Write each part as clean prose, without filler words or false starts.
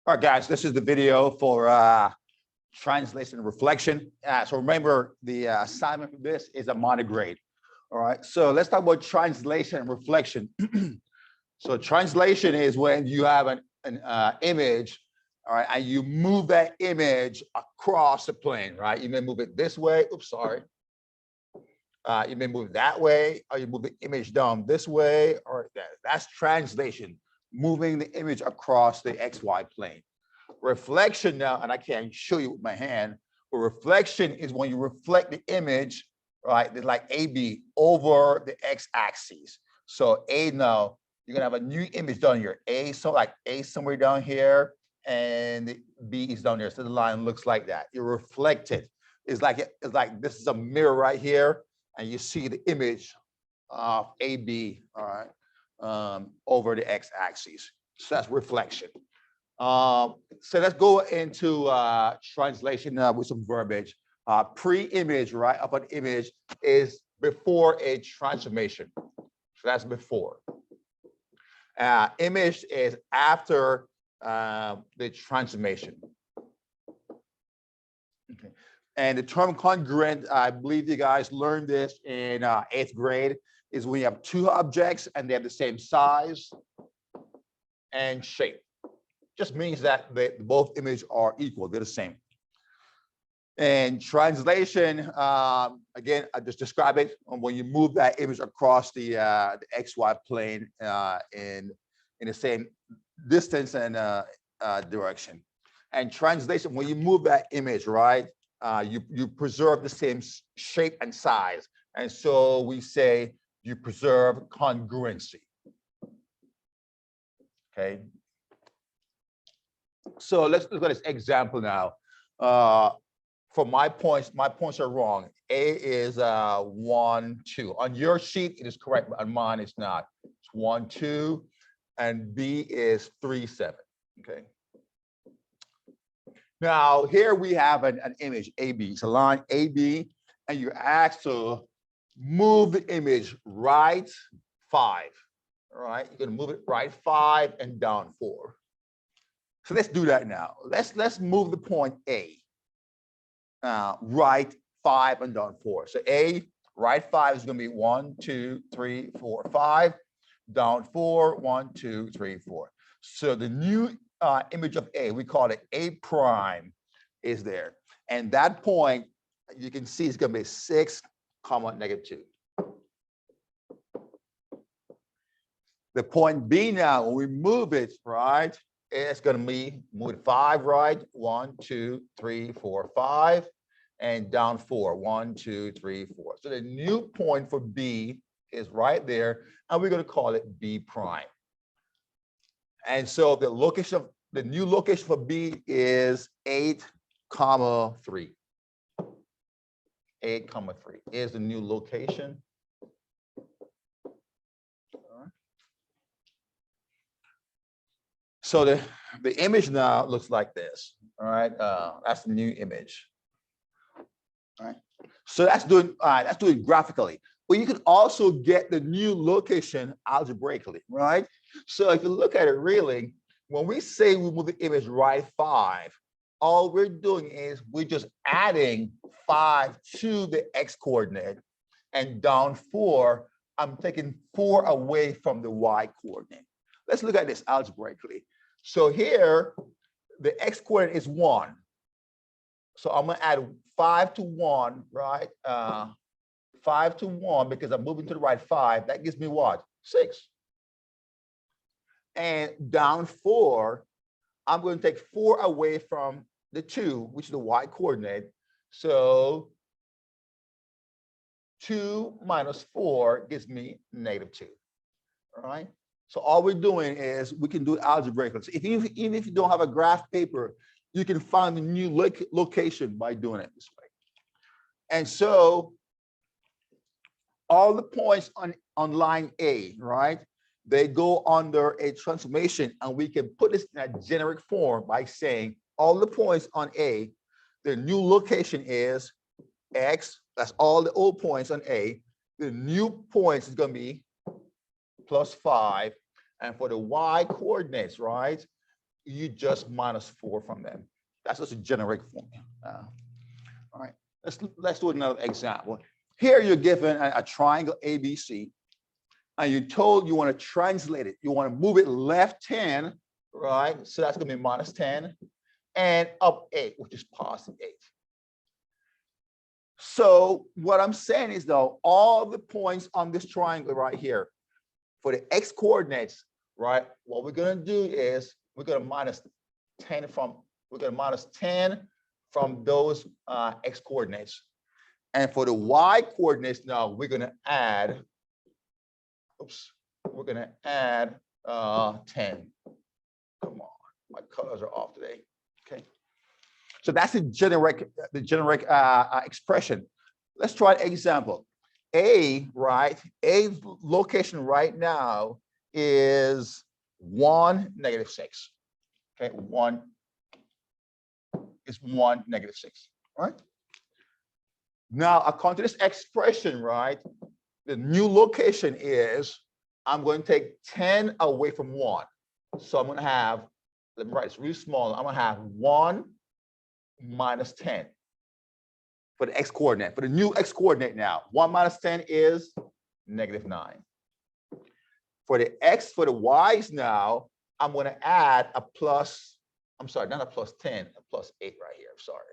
All right, guys, this is the video for translation and reflection. So remember, the assignment for this is a monograde. All right, so let's talk about translation and reflection. So translation is when you have an image, all right, and you move that image across the plane, right? You may move it this way. Oops, sorry. You may move it that way, or you move the image down this way, or that. That's translation, moving the image across the XY plane. Reflection now, and I can't show you with my hand, but reflection is when you reflect the image, right, like AB over the x-axis. So A now, you're gonna have a new image down here. A, so like A somewhere down here, and B is down there. So the line looks like that. You reflect it. It's like this is a mirror right here, and you see the image of AB, all right, over the x-axis. So that's reflection. So let's go into translation with some verbiage. Pre-image, right, of an image is before a transformation. So that's before. Image is after the transformation. Okay. And the term congruent, I believe you guys learned this in 8th grade, is when you have two objects and they have the same size and shape. Just means that both images are equal, they're the same. And translation, again, I just described it when you move that image across the XY plane in the same distance and direction. And translation, when you move that image, right, you preserve the same shape and size. And so we say you preserve congruency. Okay. So let's look at this example now. For my points are wrong. A is 1, 2. On your sheet, it is correct, but on mine, it's not. It's 1, 2, and B is 3, 7. Okay. Now here we have an image AB. It's a line AB, and you're asked to move the image right 5. All right, you're gonna move it right 5 and down 4. So let's do that now. Let's move the point A, right 5 and down 4. So A, right 5 is going to be 1, 2, 3, 4, 5. Down 4, 1, 2, 3, 4. So the new image of A, we call it A prime, is there. And that point, you can see it's going to be 6, -2. The point B now, when we move it, right, it's going to be move 5 right, 1, 2, 3, 4, 5, and down 4, 1, 2, 3, 4. So the new point for B is right there, and we're going to call it B prime. And so the new location for B is 8, 3. 8, 3 is the new location. So the image now looks like this. All right, that's the new image. All right, so that's doing graphically. But you can also get the new location algebraically, right? So if you look at it really, when we say we move the image right 5, all we're doing is we're just adding 5 to the x coordinate, and down 4, I'm taking 4 away from the y coordinate. Let's look at this algebraically. So here, the x coordinate is 1. So I'm going to add 5 to 1, right? 5 to 1, because I'm moving to the right 5. That gives me what? 6. And down 4, I'm going to take 4 away from the 2, which is the y coordinate. So 2 minus 4 gives me -2. All right? So all we're doing is we can do it algebraically. So even if you don't have a graph paper, you can find the new location by doing it this way. And so all the points on line A, right, they go under a transformation, and we can put this in a generic form by saying all the points on A, the new location is X. That's all the old points on A. The new points is going to be +5, and for the y coordinates, right, you just minus 4 from them. That's just a generic formula. All right, let's do another example. Here you're given a triangle ABC, and you're told you want to translate it. You want to move it left 10, right? So that's going to be minus 10, and up 8, which is positive 8. So what I'm saying is, though, all the points on this triangle right here, for the x coordinates, right? What we're going to do is we're going to minus 10 from those x coordinates. And for the y coordinates now, we're going to add, we're going to add 10. Come on, my colors are off today. Okay. So that's the generic expression. Let's try an example. A, right? A location right now is 1, -6. Okay, 1 is 1, -6, right? Now, according to this expression, right, the new location is, I'm going to take 10 away from 1. So I'm going to have, let me write this really small, I'm going to have 1 minus 10 for the x coordinate, for the new x coordinate now. 1 minus 10 is -9. For the x, for the y's now, I'm going to add a plus, I'm sorry, not a plus 10, a plus 8 right here. I'm sorry,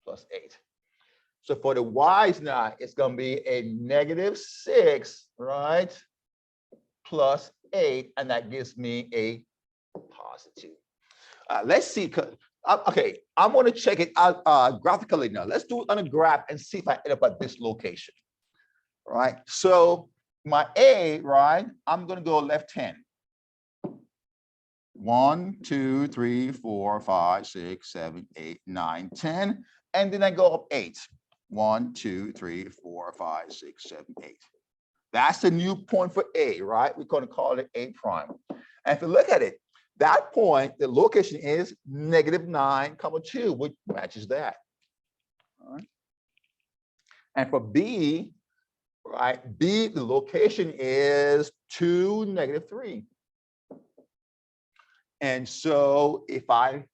plus 8. So for the y's now, it's going to be a -6, right? Plus 8, and that gives me a positive. Let's see. Okay, I'm going to check it out graphically now. Let's do it on a graph and see if I end up at this location. All right. So my A, right? I'm going to go left 10. 1, 2, 3, 4, 5, 6, 7, 8, 9, 10. And then I go up 8. 1, 2, 3, 4, 5, 6, 7, 8. That's the new point for A, right? We're going to call it A prime. And if you look at it, that point, the location is -9, 2, which matches that. All right. And for B, right? B, the location is 2, -3. And so if I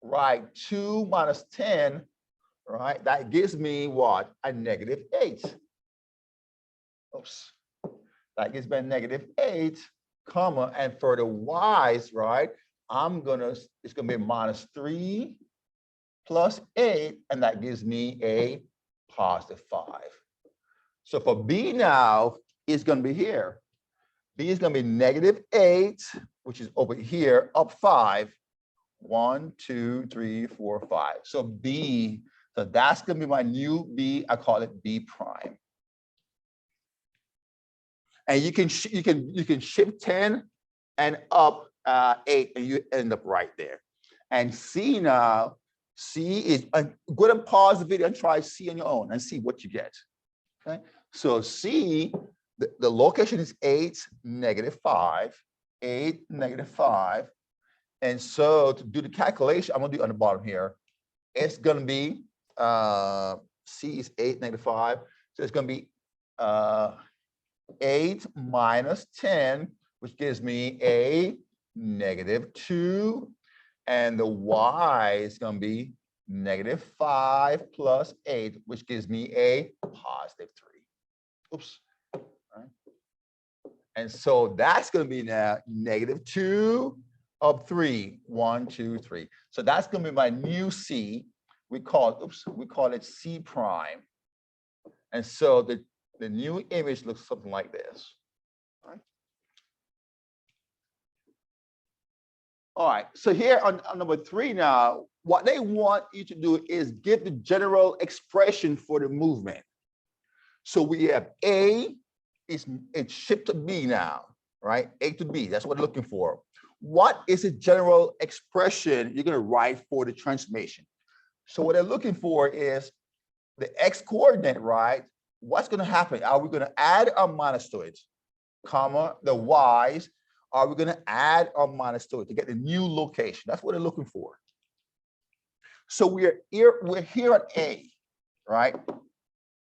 write 2 minus 10, right, that gives me what? A -8. Oops. That gives me a -8, comma, and for the y's, right, it's gonna be -3 plus 8, and that gives me a +5. So for B now, it's gonna be here. B is gonna be -8, which is over here, up 5. 1, 2, 3, 4, 5. So B, so that's gonna be my new B. I call it B prime. And you can shift 10 and up 8, and you end up right there. And C now, C is, go and pause the video and try C on your own and see what you get. Okay, so C, the location is 8, -5, 8, -5. And so to do the calculation, I'm gonna do it on the bottom here. It's gonna be, C is 8, -5. So it's gonna be 8 minus 10, which gives me a -2. And the y is going to be -5 plus 8, which gives me a +3. Oops. All right. And so that's going to be now -2 of 3. 1, 2, 3. So that's going to be my new C. We call it C prime. And so the new image looks something like this. All right, so here on number 3 now, what they want you to do is give the general expression for the movement. So we have A, it's shift to B now, right? A to B, that's what they're looking for. What is the general expression you're gonna write for the transformation? So what they're looking for is the X coordinate, right? What's gonna happen? Are we gonna add or minus to it? Comma, the Y's, are we gonna add or minus to it to get the new location? That's what they're looking for. So we're here at A, right?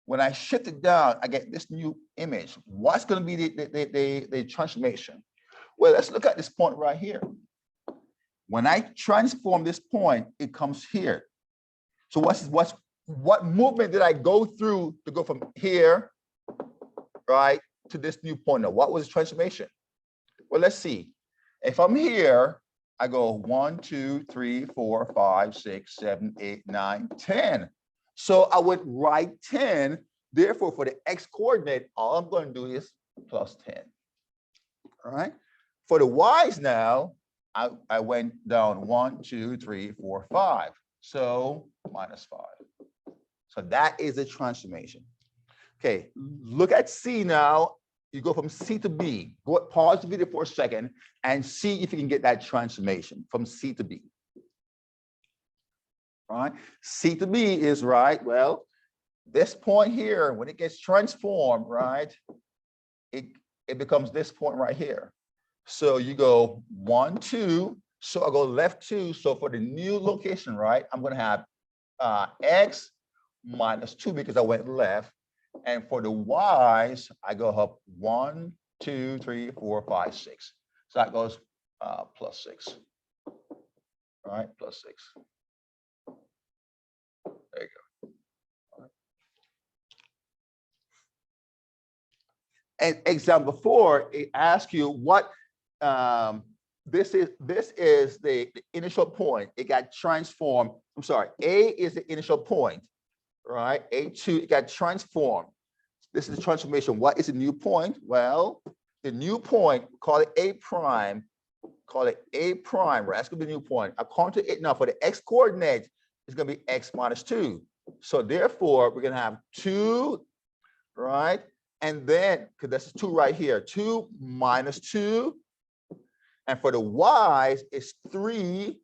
When I shift it down, I get this new image. What's gonna be the transformation? Well, let's look at this point right here. When I transform this point, it comes here. So what movement did I go through to go from here, right, to this new point? Now, what was the transformation? Well, let's see. If I'm here, I go 1, 2, 3, 4, 5, 6, 7, 8, 9, 10. So I would write 10. Therefore, for the x coordinate, all I'm going to do is plus 10. All right. For the y's now, I went down 1, 2, 3, 4, 5. So minus 5. So that is the transformation. Okay, look at C now. You go from C to B. Pause the video for a second and see if you can get that transformation from C to B. All right, C to B is right. Well, this point here, when it gets transformed, right, it becomes this point right here. So you go 1, 2. So I go left 2. So for the new location, right, I'm going to have x minus 2 because I went left. And for the y's, I go up 1, 2, 3, 4, 5, 6. So that goes plus 6. All right, plus 6. There you go. Right. And example 4, it asks you what this is the initial point. It got transformed. I'm sorry, A is the initial point, right? A2, it got transformed. This is the transformation. What is the new point? Well, the new point, call it A prime. Call it A prime, right? That's going to be the new point. According to it now, for the x coordinate, it's going to be x minus 2. So therefore, we're going to have 2, right? And then, because that's 2 right here, 2 minus 2. And for the y's, it's 3.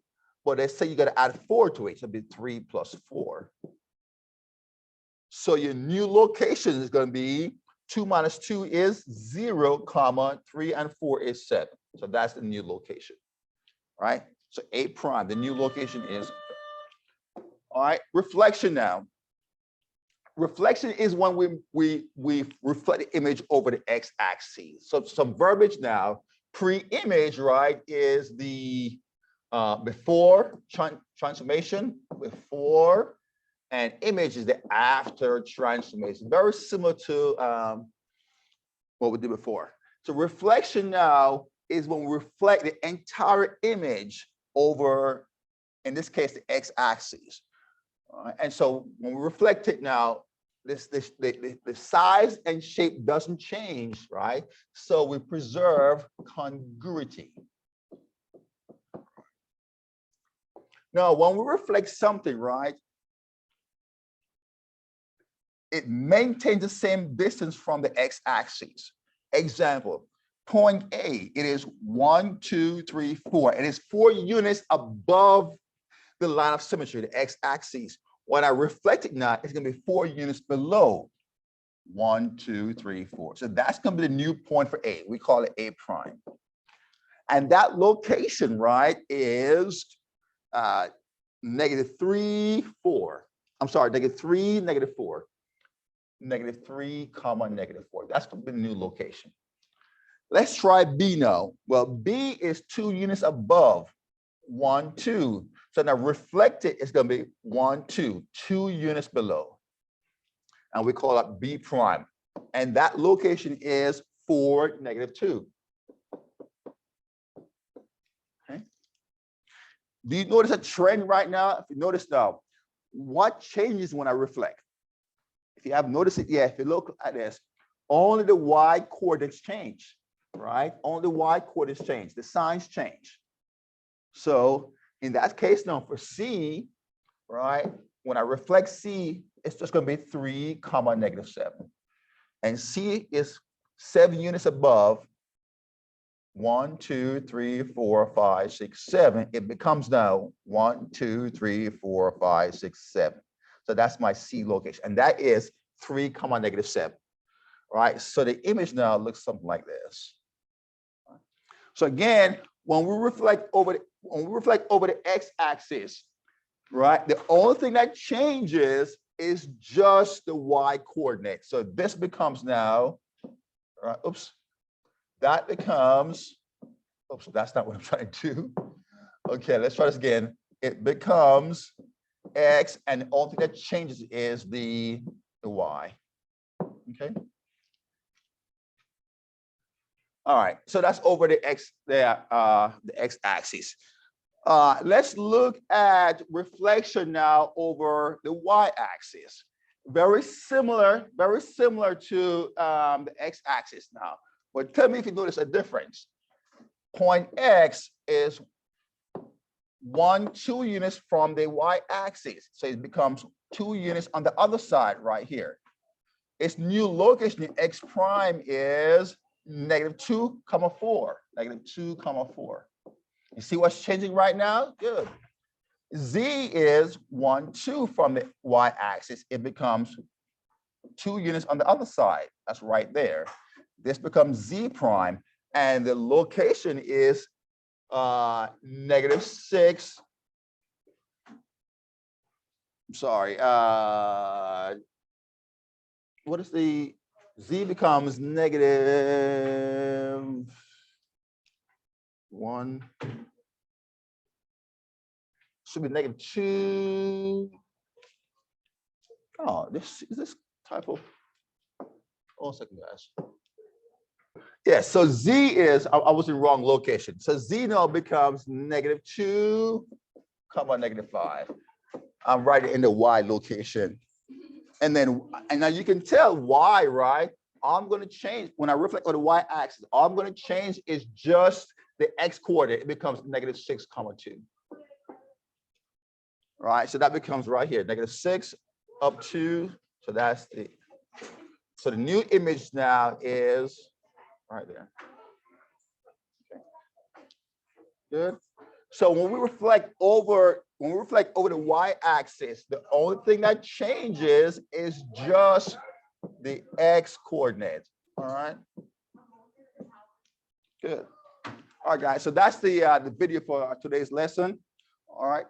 But let's say you got to add 4 to it. So it'll be 3 plus 4. So your new location is going to be 2 minus 2 is 0, comma 3 and 4 is 7. So that's the new location, right? So A prime, the new location is, all right, reflection now. Reflection is when we reflect the image over the x-axis. So some verbiage now, pre-image, right, is the before transformation, before, and image is the after transformation. Very similar to what we did before. So reflection now is when we reflect the entire image over, in this case, the x-axis. And so when we reflect it now, the size and shape doesn't change, right? So we preserve congruity. Now, when we reflect something, right, it maintains the same distance from the x-axis. Example, point A, it is 1, 2, 3, 4. It is 4 units above the line of symmetry, the x-axis. When I reflect it now, it's going to be 4 units below. 1, 2, 3, 4. So that's going to be the new point for A. We call it A prime. And that location, right, is -3, 4. I'm sorry, -3, -4. -3, comma, -4. That's going to be the new location. Let's try B now. Well, B is 2 units above 1, 2. So now reflected is going to be 1, 2, 2 units below. And we call it B prime. And that location is 4, -2. Okay. Do you notice a trend right now? If you notice now, what changes when I reflect? If you haven't noticed it yet, if you look at this, only the y coordinates change, right? Only the y coordinates change. The signs change. So in that case now for C, right? When I reflect C, it's just going to be 3, comma, -7. And C is 7 units above 1, 2, 3, 4, 5, 6, 7. It becomes now 1, 2, 3, 4, 5, 6, 7. So that's my C location. And that is 3, comma, -7. Right? So the image now looks something like this. So again, when we reflect over the x-axis, right? The only thing that changes is just the y coordinate. So this becomes now, oops, that becomes Oops, that's not what I'm trying to do. Okay, let's try this again. It becomes X, and the only thing that changes is the Y. Okay. All right, so that's over the x-axis. Let's look at reflection now over the y-axis. Very similar to the x-axis now. But tell me if you notice a difference. Point X is 2 units from the y-axis. So it becomes 2 units on the other side right here. Its new location in X prime is -2, 4. -2, 4. You see what's changing right now? Good. Z is 1, 2 from the y-axis. It becomes 2 units on the other side. That's right there. This becomes Z prime, and the location is -6. Sorry. What is the Z becomes -1. Should be -2. Oh, this is this type of. Oh, second, guys. Yeah, so Z is, I was in wrong location. So Z now becomes -2, -5. I'm right in the Y location. And now you can tell why, right? I'm going to change when I reflect on the y-axis. All I'm going to change is just the x coordinate. It becomes -6, 2. Right, so that becomes right here, -6 up to. So that's the new image now is right there. Okay. Good. So when we reflect over the y-axis, the only thing that changes is just the x coordinate. All right. Good. All right, guys. So that's the video for today's lesson. All right.